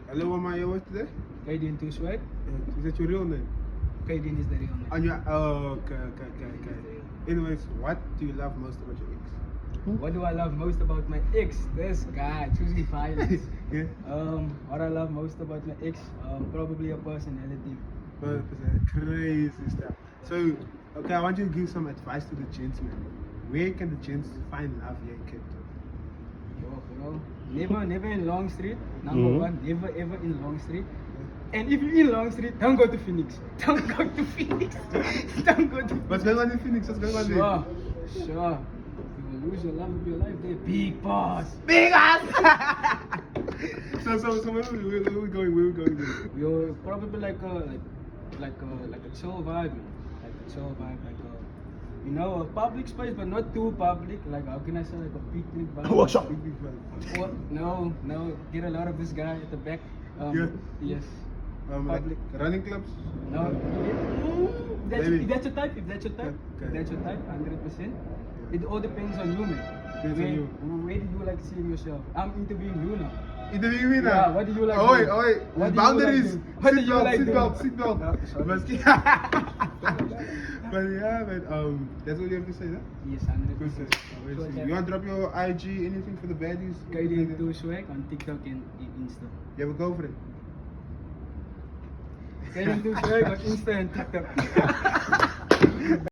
Hello, Mama, what's today? Kaidin to Swag. Is that your real name? Kaidin is the real name. And you okay. Anyways, what do you love most about your ex? What do I love most about my ex? This guy choosing violence. Yeah. What I love most about my ex, probably a personality. But crazy stuff. So, okay, I want you to give some advice to the gentlemen. Where can the gents find love here in Cape Town? Never in Long Street. Number one, never ever in Long Street. And if you're in Long Street, don't go to Phoenix. Don't go to Phoenix. Don't go to. What's going on in Phoenix? What's going on there? Sure. You will lose your love of your life there. Big boss. Big ass! so where we going? Where we going there? You're probably like a chill vibe, like a chill vibe, a public space, but not too public. Like how can I say, like a picnic vibe? Workshop. Big fun. Or, no, get a lot of this guy at the back. Yeah. Yes. Like running clubs? No. Maybe. If that's your type, Okay. if that's your type, 100%. It all depends on you, man. Depends on you. Where do you like to see yourself? I'm interviewing you now. Interview me now. Yeah, what do you like Oh, doing? wait. What do you Boundaries. like doing? What do you like doing? Seatbelt. No, sorry. But yeah, man. That's all you have to say, huh? Yes, Good 100%. stuff. You want to drop your IG, anything for the baddies? Kaidin to Swag on TikTok and Insta. You have a girlfriend? Kaidin to Swag on Insta and TikTok.